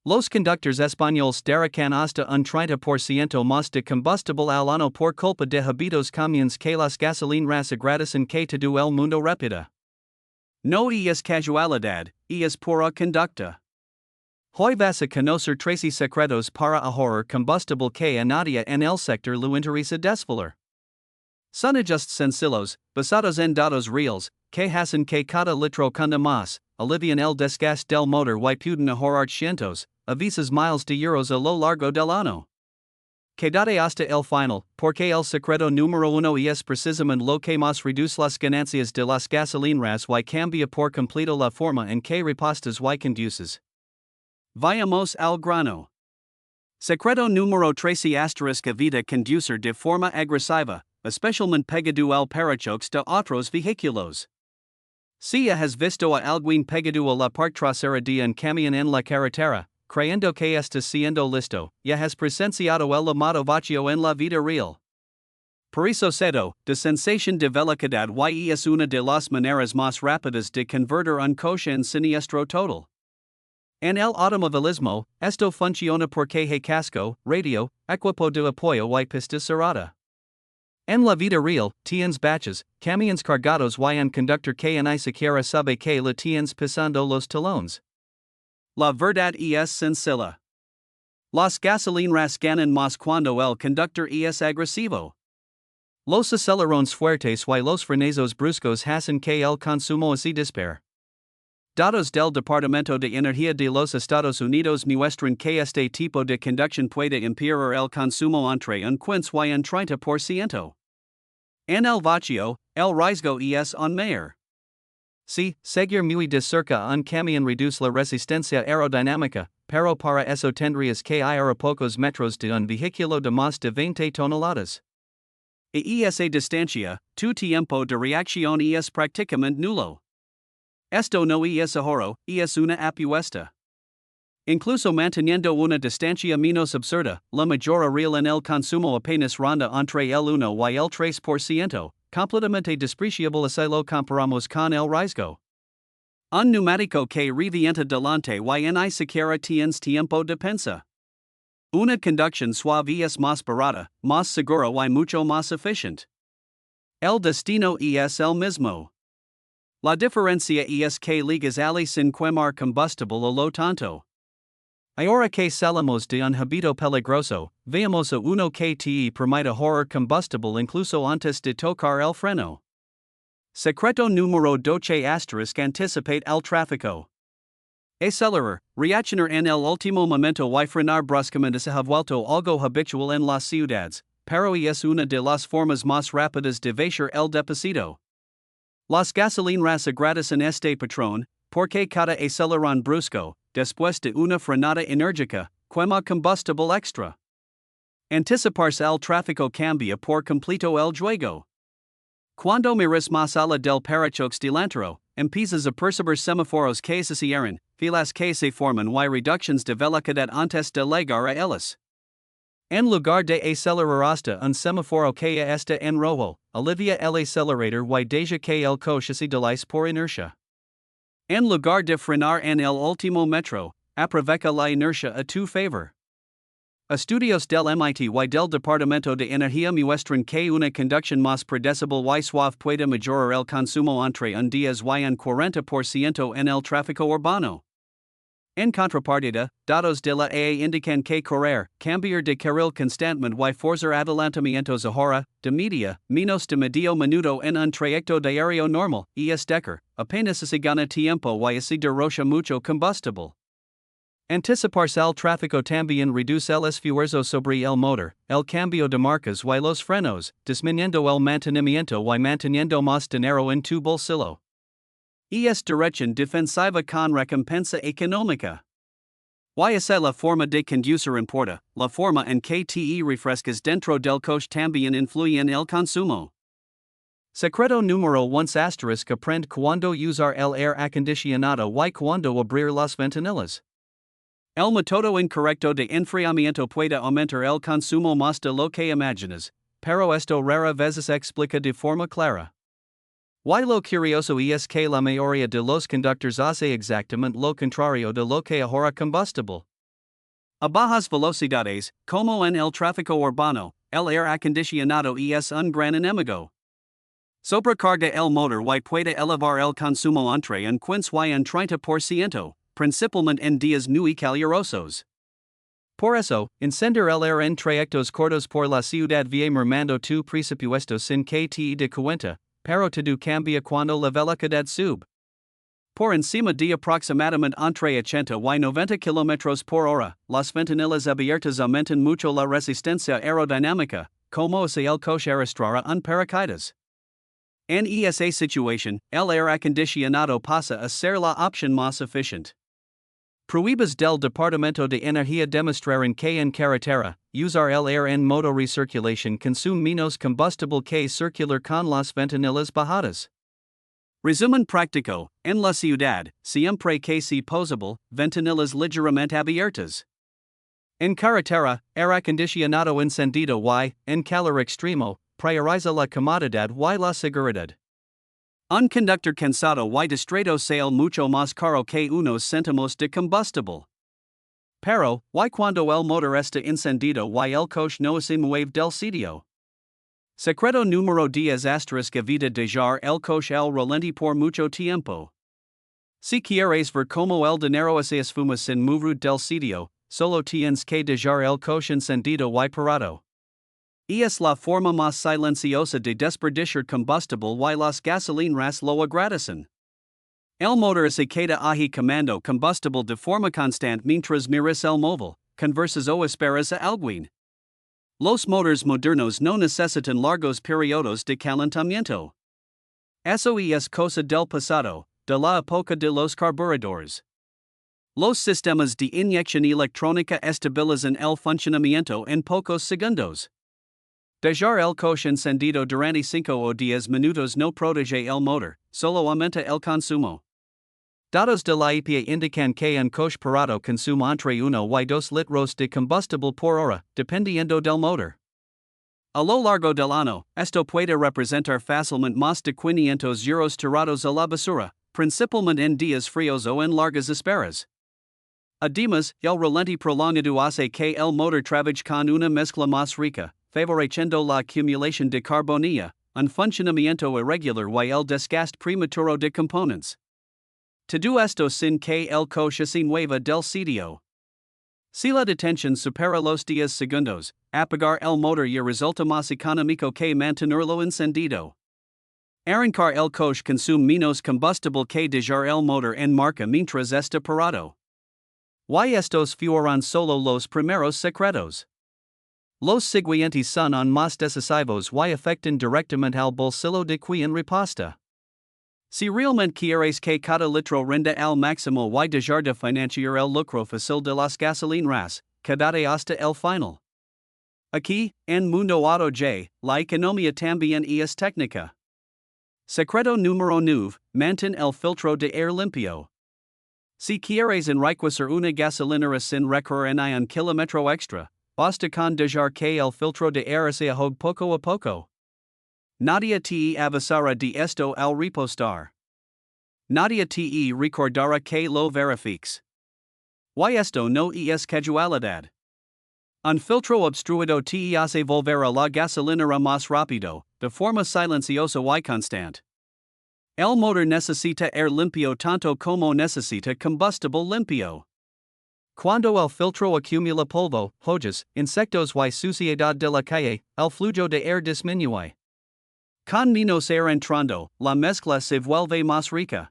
Los conductores españoles dedican hasta un 30% más de combustible al año por culpa de hábitos comunes que las gasolineras agradecen que todo el mundo repita. No es casualidad, es pura conducta. Hoy vas a conocer 13 secretos para ahorrar combustible que a nadie en el sector lo interesa desvelar. Son ajustes sencillos, basados en datos reales, que hacen que cada litro cunda más, alivian el desgaste del motor y pueden ahorrar cientos, a veces miles de euros a lo largo del año. Quédate hasta el final, porque el secreto número uno es precisamente lo que más reduce las ganancias de las gasolineras y cambia por completo la forma en que repostas y conduces. Vayamos al grano. Secreto número 13 * evita conducir de forma agresiva, especialmente pegado al parachoques de otros vehículos. Si has visto a alguien pegado a la parte trasera de un camión en la carretera, creyendo que está siendo listo, ya has presenciado el llamado vacío en la vida real. Por eso de sensación de velocidad y es una de las maneras más rápidas de convertir un coche en siniestro total. En el automovilismo, esto funciona porque hay casco, radio, equipo de apoyo y pista cerrada. En la vida real, tienes baches, camiones cargados y un conductor que ni siquiera sabe que le tienes pisando los talones. La verdad es sencilla. Las gasolineras ganan más cuando el conductor es agresivo. Los acelerones fuertes y los frenazos bruscos hacen que el consumo se dispare. Datos del Departamento de Energía de los Estados Unidos muestran que este tipo de conducción puede empeorar el consumo entre un 15 y un 30%. En el vacío, el riesgo es aún mayor. Si, seguir muy de cerca un camión reduce la resistencia aerodinámica, pero para eso tendrías que ir a pocos metros de un vehículo de más de 20 toneladas. Esa distancia, tu tiempo de reacción es prácticamente nulo. Esto no es ahorro, es una apuesta. Incluso manteniendo una distancia menos absurda, la mejora real en el consumo apenas ronda entre el 1 y el 3%, completamente despreciable si lo comparamos con el riesgo. Un neumático que revienta delante y ni siquiera tienes tiempo de pensar. Una conducción suave es más barata, más segura y mucho más eficiente. El destino es el mismo. La diferencia es que ligas ali sin quemar combustible a lo tonto. Ahora que salimos de un hábito peligroso, veamos a uno que te permite ahorrar combustible incluso antes de tocar el freno. Secreto número 12 * anticipate el tráfico. Acelerar, reaccionar en el último momento y frenar bruscamente se ha vuelto algo habitual en las ciudades, pero es una de las formas más rápidas de bajar el depósito. Las gasolineras agradecen este patrón, porque cada acelerón brusco, después de una frenada enérgica, quema combustible extra. Anticiparse al tráfico cambia por completo el juego. Cuando miras más allá del parachoques delantero, empiezas a percibir semáforos que se cierran, filas que se forman y reducciones de velocidad antes de llegar a ellas. En lugar de acelerar hasta un semáforo que está en rojo, alivia el acelerador y deja que el coche se deslice por inercia. En lugar de frenar en el último metro, aprovecha la inercia a tu favor. Estudios del MIT y del Departamento de Energía muestran que una conducción más predecible y suave puede mejorar el consumo entre un 10 y un 40% en el tráfico urbano. En contrapartida, datos de la AA indican que correr, cambiar de carril constantemente y forzar adelantamientos ahorra, de media, menos de medio minuto en un trayecto diario normal, es decir, apenas se gana tiempo y se derrocha mucho combustible. Anticiparse al tráfico también reduce el esfuerzo sobre el motor, el cambio de marcas y los frenos, disminuyendo el mantenimiento y manteniendo más dinero en tu bolsillo. Es dirección defensiva con recompensa económica. Y la forma de conducir importa, la forma en que te refrescas dentro del coche también influye en el consumo. Secreto número 1 * aprende cuando usar el aire acondicionado y cuando abrir las ventanillas. El método incorrecto de enfriamiento puede aumentar el consumo más de lo que imaginas, pero esto rara vez se explica de forma clara. Y lo curioso es que la mayoría de los conductores hace exactamente lo contrario de lo que ahorra combustible. A bajas velocidades, como en el tráfico urbano, el aire acondicionado es un gran enemigo. Sobrecarga el motor y puede elevar el consumo entre un 15 y un 30%, principalmente en días muy calurosos. Por eso, encender el aire en trayectos cortos por la ciudad vía mermando tu presupuesto sin que te de cuenta, pero todo cambia cuando la velocidad sube. Por encima de aproximadamente entre 80 y 90 km por hora, las ventanillas abiertas aumentan mucho la resistencia aerodinámica, como si el coche arrastrara un paracaídas. En esa situación, el aire acondicionado pasa a ser la opción más eficiente. Pruebas del Departamento de Energía demostraron que en carretera, usar el aire en modo recirculación consume menos combustible que circular con las ventanillas bajadas. Resumen práctico, en la ciudad, siempre que sea posible, ventanillas ligeramente abiertas. En carretera, aire acondicionado encendido y, en calor extremo, prioriza la comodidad y la seguridad. Un conductor cansado y distraído sale mucho más caro que unos céntimos de combustible. Pero, y cuando el motor está encendido y el coche no se mueve del sitio. Secreto número 10 * evita dejar el coche al ralenti por mucho tiempo. Si quieres ver cómo el dinero se esfuma sin mover del sitio, solo tienes que dejar el coche encendido y parado. Es la forma más silenciosa de desperdiciar combustible y las gasolineras lo agradecen. El motor se queda ahí quemando combustible de forma constante mientras miras el móvil, conversas o esperas a alguien. Los motores modernos no necesitan largos periodos de calentamiento. Eso es cosa del pasado, de la época de los carburadores. Los sistemas de inyección electrónica estabilizan el funcionamiento en pocos segundos. Dejar el coche encendido durante 5 o 10 minutos no protege el motor, solo aumenta el consumo. Datos de la EPA indican que un coche parado consume entre 1 y 2 litros de combustible por hora, dependiendo del motor. A lo largo del año, esto puede representar fácilmente más de 500 euros tirados a la basura, principalmente en días fríos o en largas esperas. Además, el ralenti prolongado hace que el motor trabaje con una mezcla más rica, favoreciendo la acumulación de carbonilla, un funcionamiento irregular y el desgaste prematuro de componentes. Todo esto sin que el coche se mueva del sitio. Si la detención supera los 10 segundos, apagar el motor ya resulta más económico que mantenerlo encendido. Arrancar el coche consume menos combustible que dejar el motor en marcha mientras está parado. Y estos fueron solo los primeros secretos. Los siguientes son aún más decisivos y afectan directamente al bolsillo de quien reposta. Si realmente quieres que cada litro rinda al máximo y dejar de financiar el lucro fácil de las gasolineras, quédate hasta el final. Aquí, en Mundo AutoJ, la economía también es técnica. Secreto número 9, mantén el filtro de aire limpio. Si quieres enriquecer una gasolinera sin recurrir a un kilómetro extra, basta con dejar que el filtro de aire se ahogue poco a poco. Nadie te avisará de esto al repostar. Nadie te recordará que lo verifiques. Y esto no es casualidad. Un filtro obstruido te hace volver a la gasolinera más rápido, de forma silenciosa y constante. El motor necesita aire limpio tanto como necesita combustible limpio. Cuando el filtro acumula polvo, hojas, insectos y suciedad de la calle, el flujo de aire disminuye. Con menos aire entrando, la mezcla se vuelve más rica.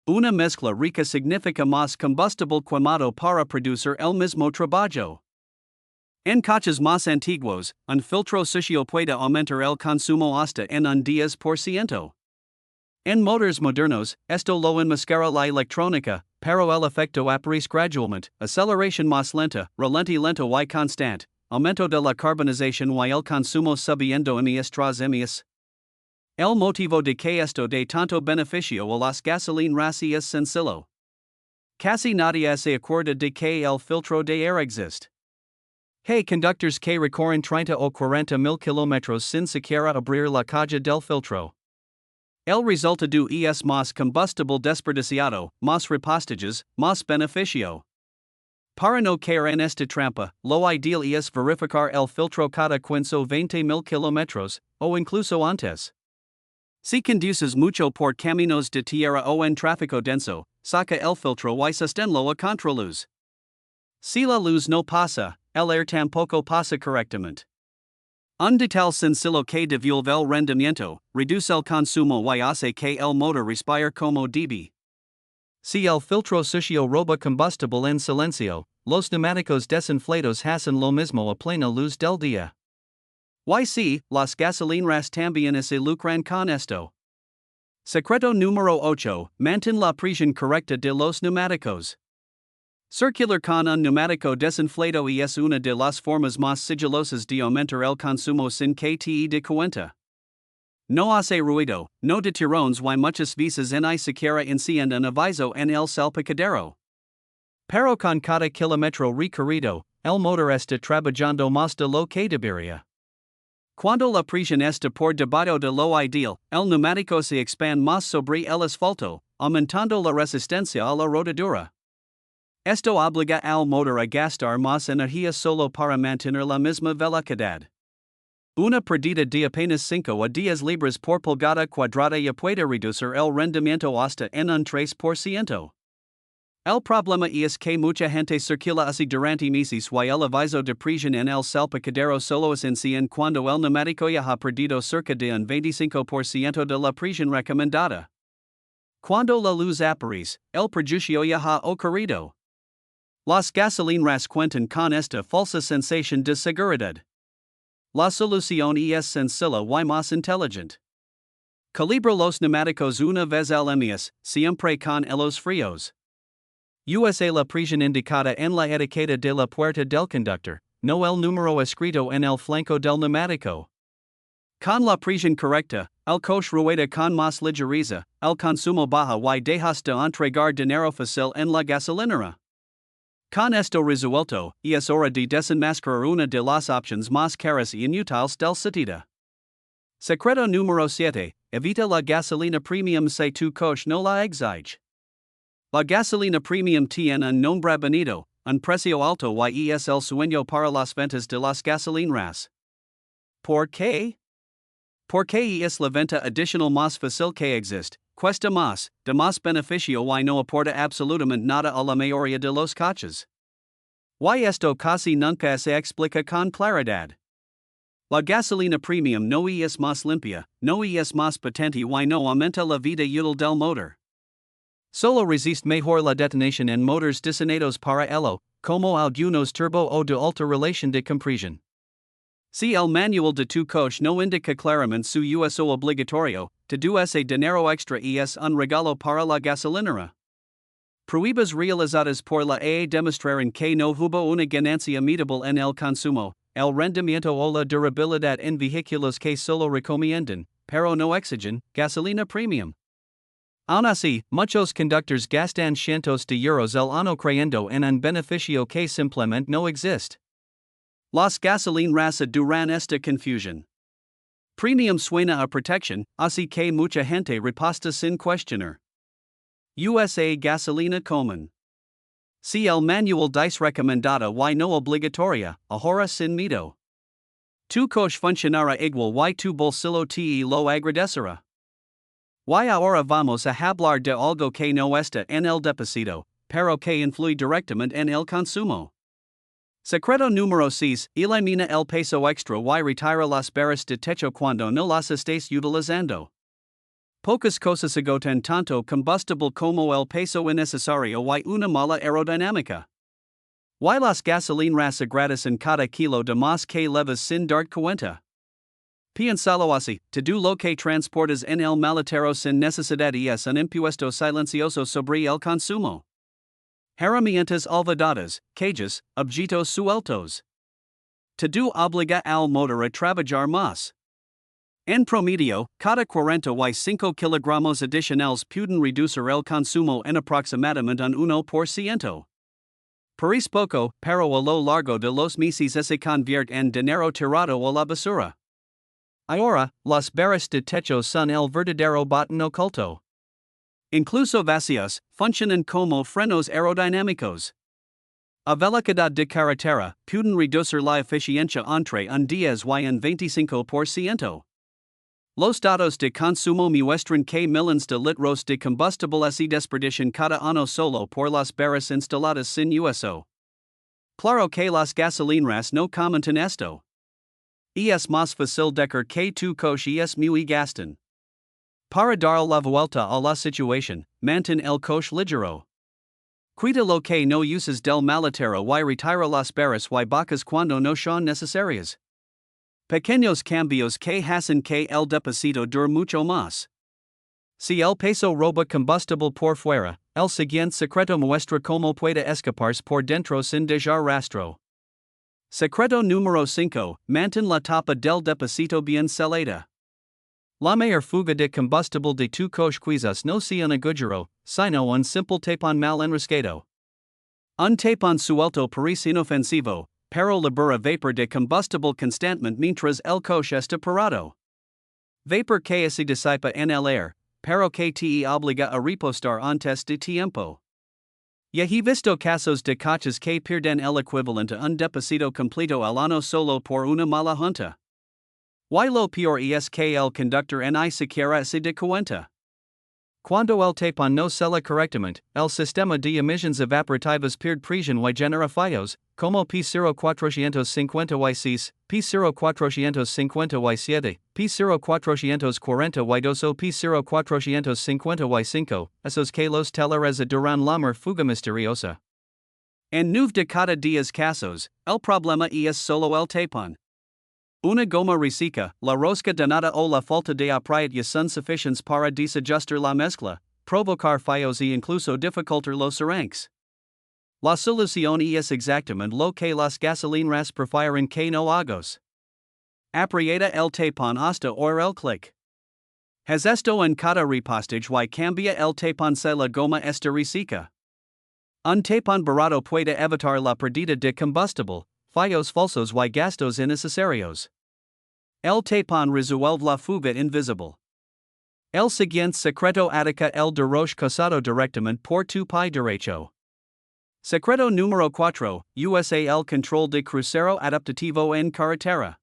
Una mezcla rica significa más combustible quemado para producir el mismo trabajo. En coches más antiguos, un filtro sucio puede aumentar el consumo hasta en un 10%. En motores modernos, esto lo enmascara la electrónica, pero el efecto aparece gradualmente, aceleración más lenta, ralenti lento y constante, aumento de la carbonización y el consumo subiendo mies tras mies. El motivo de que esto de tanto beneficio a las gasolineras es sencillo. Casi nadie se acuerda de que el filtro de aire existe. Hay conductores que recorren 30 o 40 mil kilómetros sin siquiera abrir la caja del filtro. El resultado es más combustible desperdiciado, más repostajes, más beneficio. Para no caer en esta trampa, lo ideal es verificar el filtro cada 15,000 kilómetros, o incluso antes. Si conduces mucho por caminos de tierra o en tráfico denso, saca el filtro y sosténlo a contraluz. Si la luz no pasa, el aire tampoco pasa correctamente. Un detalle sencillo que devuelve el rendimiento, reduce el consumo y hace que el motor respire como debe. Si el filtro sucio roba combustible en silencio, los neumáticos desinflados hacen lo mismo a plena luz del día. Y si, las gasolineras también se lucran con esto. Secreto número 8, mantén la presión correcta de los neumáticos. Circular con un neumático desinflado es una de las formas más sigilosas de aumentar el consumo sin que te de cuenta. No hace ruido, no de tirones y muchas veces ni siquiera enciende un aviso en el salpicadero. Pero con cada kilómetro recorrido, el motor está trabajando más de lo que debería. Cuando la presión está por debajo de lo ideal, el neumático se expande más sobre el asfalto, aumentando la resistencia a la rodadura. Esto obliga al motor a gastar más energía solo para mantener la misma velocidad. Una pérdida de apenas 5 a 10 libras por pulgada cuadrada puede reducir el rendimiento hasta en un 3%. El problema es que mucha gente circula así durante meses y el aviso de presión en el salpicadero solo es enciende cuando el neumático ya ha perdido cerca de un 25% de la presión recomendada. Cuando la luz aparece, el perjuicio ya ha ocurrido. Las gasolineras cuentan con esta falsa sensación de seguridad. La solución es sencilla y más inteligente. Calibra los neumáticos una vez al mes, siempre con los fríos. Usa la presión indicada en la etiqueta de la puerta del conductor, no el número escrito en el flanco del neumático. Con la presión correcta, el coche rueda con más ligereza, el consumo baja y dejas de entregar dinero fácil en la gasolinera. Con esto resuelto, es hora de desenmascarar una de las opciones más caras y inútiles del sitio. Secreto número 7, evita la gasolina premium si tu coche no la exige. La gasolina premium tiene un nombre bonito, un precio alto y es el sueño para las ventas de las gasolineras. ¿Por qué? Porque es la venta adicional más fácil que existe, cuesta más, de más beneficio y no aporta absolutamente nada a la mayoría de los coches. Y esto casi nunca se explica con claridad. La gasolina premium no es más limpia, no es más potente y no aumenta la vida útil del motor. Solo resiste mejor la detonación en motores diseñados para ello, como algunos turbo o de alta relación de compresión. Si el manual de tu coche no indica claramente su uso obligatorio, te du ese dinero extra es un regalo para la gasolinera. Pruebas realizadas por la AE demostraron que no hubo una ganancia medible en el consumo, el rendimiento o la durabilidad en vehículos que solo recomiendan, pero no exigen, gasolina premium. Aún así, muchos conductores gastan cientos de euros al año creyendo en un beneficio que simplemente no existe. Las gasolineras duran esta confusión. Premium suena a protección, así que mucha gente reposta sin cuestionar. USA gasolina común. Si el manual dice recomendada y no obligatoria, ahorra sin miedo. Tu coche funcionará igual y tu bolsillo te lo agradecerá. Y ahora vamos a hablar de algo que no está en el depósito, pero que influye directamente en el consumo. Secreto número 6, elimina el peso extra y retira las barras de techo cuando no las estés utilizando. Pocas cosas agotan tanto combustible como el peso innecesario y una mala aerodinámica. Y las gasolineras agradecen cada kilo de más que llevas sin dar cuenta. Piénsalo así, todo lo que transportas en el maletero sin necesidad es un impuesto silencioso sobre el consumo. Herramientas olvidadas, cajas, objetos sueltos. Todo obliga al motor a trabajar más. En promedio, cada 45 kilogramos adicionales pueden reducir el consumo en aproximadamente un 1%. Parece poco, pero a lo largo de los meses se convierte en dinero tirado a la basura. Ahora, las barras de techo son el verdadero botín oculto. Incluso vacías, funcionan como frenos aerodinámicos. A velocidad de carretera pueden reducir la eficiencia entre un 10 y un 25%. Los datos de consumo muestran que millones de litros de combustible se desperdician cada año solo por las barras instaladas sin uso. Claro que las gasolineras no comentan esto. Es más fácil decir que tu coche es muy gastan. Para dar la vuelta a la situación, mantén el coche ligero. Cuida lo que no uses del maletero y retira las barras y bocas cuando no son necesarias. Pequeños cambios que hacen que el depósito dure mucho más. Si el peso roba combustible por fuera, el siguiente secreto muestra cómo puede escaparse por dentro sin dejar rastro. Secreto número 5, mantén la tapa del depósito bien selada. La mayor fuga de combustible de tu coche quizás no sea un agujero, sino un simple tapón mal enroscado. Un tapón suelto parece inofensivo, pero libera vapor de combustible constantemente mientras el coche está parado. Vapor que se disipa en el aire, pero que te obliga a repostar antes de tiempo. Ya he visto casos de coches que pierden el equivalente a un depósito completo al año solo por una mala junta. Y lo peor es que el conductor ni siquiera se da cuenta. Cuando el tapón no sella correctamente, el sistema de emisiones evaporativas pierde presión y genera fallos, como P0456, P0457, P0442 o P0455, esos que los telares duran la fuga misteriosa. En 9 de cada 10 casos, el problema es solo el tapón. Una goma reseca, la rosca danada o la falta de apriete son suficientes para desajustar la mezcla, provocar fallos e incluso dificultar los arranques. La solución es exactamente lo que las gasolineras prefieren que no hagamos. Aprieta el tapón hasta oír el clic. Haz esto en cada repostage y cambia el tapón si la goma está reseca. Un tapón barato puede evitar la pérdida de combustible, fallos falsos y gastos innecesarios. El tapón resuelve la fuga invisible. El siguiente secreto ataca el derroche causado directamente por tu pie derecho. Secreto número 4, usa el control de crucero adaptativo en carretera.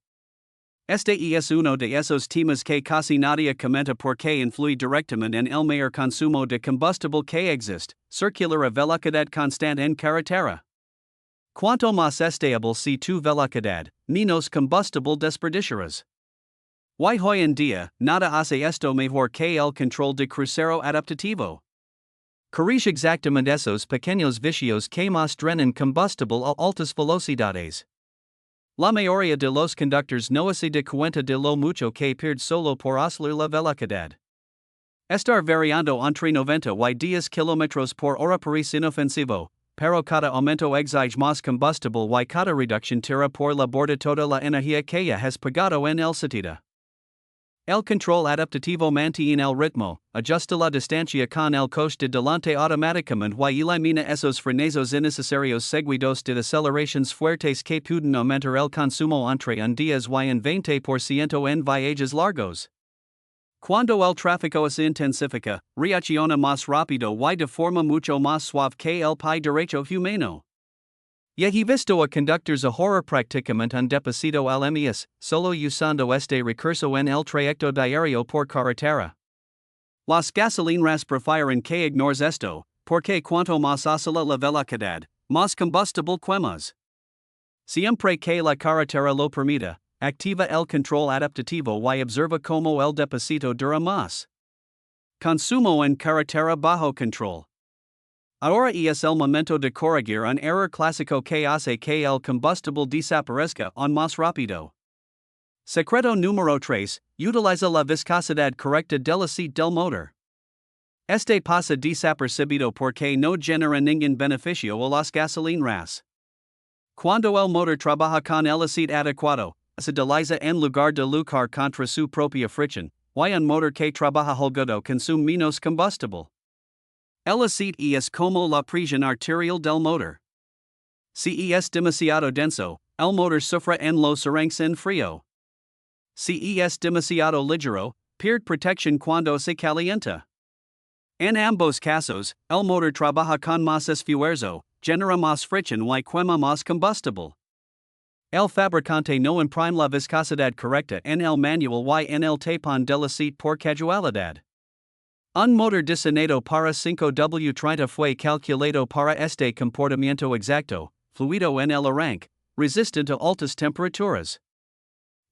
Este es uno de esos temas que casi nadie comenta porque influye directamente en el mayor consumo de combustible que existe, circular a velocidad constante en carretera. Cuanto más estable si tu velocidad, menos combustible desperdiciarás. Y hoy en día, nada hace esto mejor que el control de crucero adaptativo. Corrige exactamente esos pequeños vicios que más drenan combustible a altas velocidades. La mayoría de los conductores no se da cuenta de lo mucho que pierde solo por acelerar la velocidad. Estar variando entre 90 y 10 km por hora parece inofensivo, pero cada aumento exige más combustible y cada reducción tira por la borda toda la energía que ya has pagado en el sentido. El control adaptativo mantiene el ritmo, ajusta la distancia con el coche de delante automáticamente y elimina esos frenazos innecesarios seguidos de aceleraciones fuertes que pueden aumentar el consumo entre un 10 y un 20% en viajes largos. Cuando el tráfico se intensifica, reacciona más rápido y de forma mucho más suave que el pie derecho humano. Ya he visto a conductores ahorrar prácticamente un depósito al mes, solo usando este recurso en el trayecto diario por carretera. Las gasolineras prefieren que ignores esto, porque cuanto más oscila la velocidad, más combustible quemas. Siempre que la carretera lo permita, activa el control adaptativo y observa cómo el depósito dura más. Consumo en carretera bajo control. Ahora es el momento de corregir un error clásico que hace que el combustible desaparezca aún más rápido. Secreto número 3, utiliza la viscosidad correcta del aceite del motor. Este pasa desapercibido porque no genera ningún beneficio a las gasolineras. Cuando el motor trabaja con el aceite adecuado, se utiliza en lugar de luchar contra su propia fricción, y un motor que trabaja holgado consume menos combustible. El aceite es como la presión arterial del motor. Si es demasiado denso, el motor sufre en los arranques en frío. Si es demasiado ligero, pierde protección cuando se calienta. En ambos casos, el motor trabaja con más esfuerzo, genera más fricción y quema más combustible. El fabricante no imprime la viscosidad correcta en el manual y en el tapón del aceite por casualidad. Un motor diseñado para 5W30 fue calculado para este comportamiento exacto, fluido en el arranque, resistente a altas temperaturas.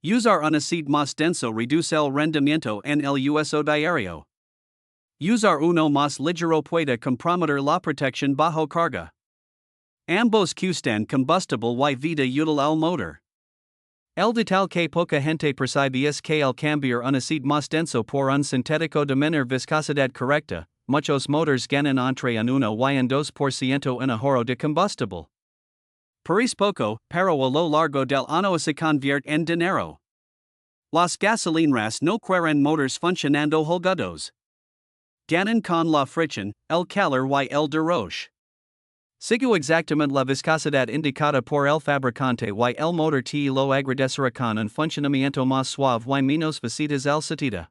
Usar un aceite más denso reduce el rendimiento en el uso diario. Usar uno más ligero puede comprometer la protección bajo carga. Ambos gustan combustible y vida útil al motor. El detalle que poca gente percibe es que al cambiar un aceite más denso por un sintético de menor viscosidad correcta, muchos motors ganan entre un 1 y un 2% en ahorro de combustible. Por es poco, pero a lo largo del año se convierte en dinero. Las gasolineras no quieren motors funcionando holgados. Ganan con la fricción, el calor y el derroche. Sigo exactamente la viscosidad indicada por el fabricante y el motor te lo agradecerá con un funcionamiento más suave y menos visitas al aceite.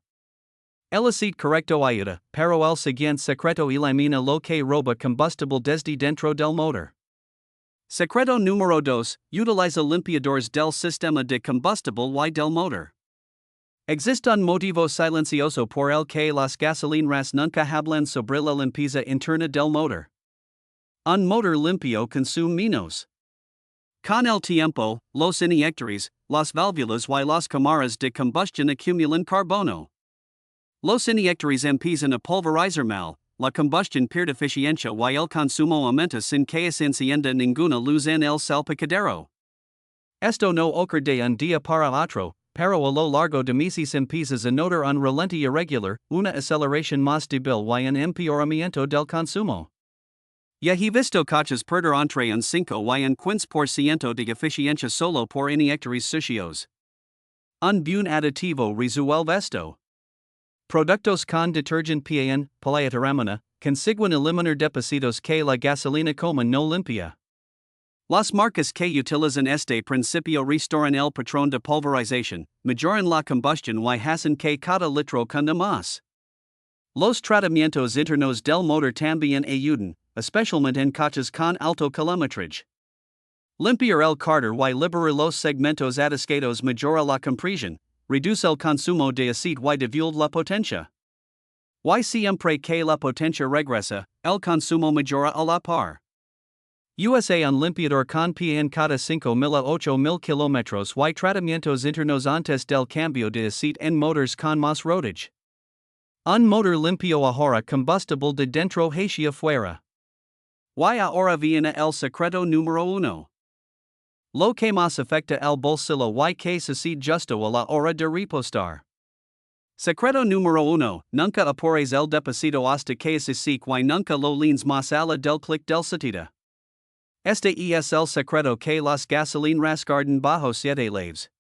El aceite correcto ayuda, pero el siguiente secreto elimina lo que roba combustible desde dentro del motor. Secreto número 2, utiliza limpiadores del sistema de combustible y del motor. Existe un motivo silencioso por el que las gasolineras nunca hablan sobre la limpieza interna del motor. Un motor limpio consume menos. Con el tiempo, los inyectores, las válvulas y las cámaras de combustión acumulan carbono. Los inyectores empiezan a pulverizar mal, la combustión pierde eficiencia y el consumo aumenta sin que se encienda ninguna luz en el salpicadero. Esto no ocurre de un día para otro, pero a lo largo de meses empiezas a notar un ralente irregular, una aceleración más débil y un empeoramiento del consumo. Ya he visto coches perder entre un 5 y un 15% de eficiencia solo por inyectores sucios. Un buen aditivo resuelve esto. Productos con detergent PAN, polyetramina, consiguen eliminar depósitos que la gasolina común no limpia. Las marcas que utilizan este principio restauran el patrón de pulverización, mejoran la combustión y hacen que cada litro cunda más. Los tratamientos internos del motor también ayudan, especialmente en coches con alto kilometraje. Limpiar el carter y liberar los segmentos atascados mejora la compresión, reduce el consumo de aceite y divulga la potencia. Y siempre que la potencia regresa, el consumo mejora a la par. USA un limpiador con PAN cada 5,000 a 8,000 kilómetros y tratamientos internos antes del cambio de aceite en motors con más rodaje. Un motor limpio ahorra combustible de dentro hacia fuera. Y ahora viene el secreto número 1. Lo que más afecta el bolsillo y que sucede justo a la hora de repostar. Secreto número 1, nunca apures el depósito hasta que se seque y nunca lo leans más allá del clic del aceite. Este es el secreto que las gasolineras guardan bajo 7 llaves.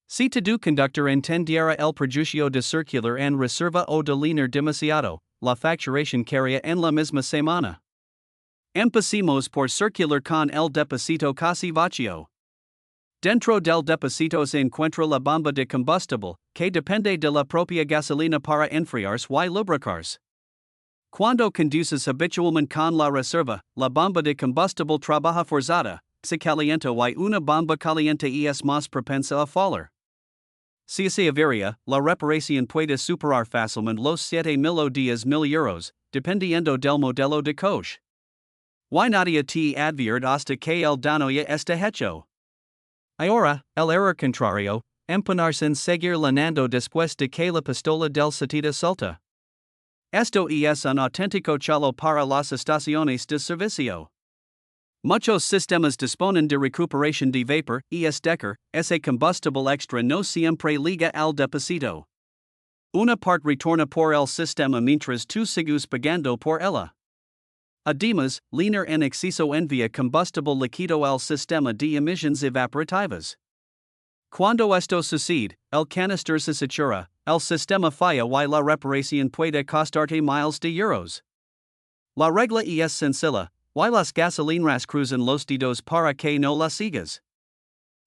Si tu conductor entendiera el perjuicio de circular en reserva o de leaner demasiado, la facturación caería en la misma semana. Empecemos por circular con el depósito casi vacío. Dentro del depósito se encuentra la bomba de combustible, que depende de la propia gasolina para enfriarse y lubricarse. Cuando conduces habitualmente con la reserva, la bomba de combustible trabaja forzada, se calienta y una bomba caliente es más propensa a fallar. Si se avaría, la reparación puede superar fácilmente los 7,000 o 10,000 euros, dependiendo del modelo de coche. Y nadie te advierte hasta que el daño ya está hecho. Ahora, el error contrario, empeñarse en seguir lanando después de que la pistola del aceite salta. Esto es un auténtico chalo para las estaciones de servicio. Muchos sistemas disponen de recuperación de vapor, decir, ese combustible extra no siempre liga al depósito. Una parte retorna por el sistema mientras tú sigues pagando por ella. Además, leaner en exceso envía combustible líquido al sistema de emisiones evaporativas. Cuando esto sucede, el canister se satura, el sistema falla y la reparación puede costarte miles de euros. La regla es sencilla, y las gasolineras cruzan los dedos para que no la sigas.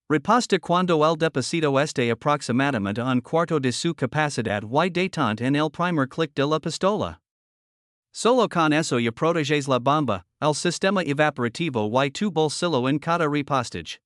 Reposta cuando el depósito esté aproximadamente un cuarto de su capacidad y detente en el primer clic de la pistola. Solo con eso ya proteges la bomba, el sistema evaporativo y tu bolsillo en cada repostage.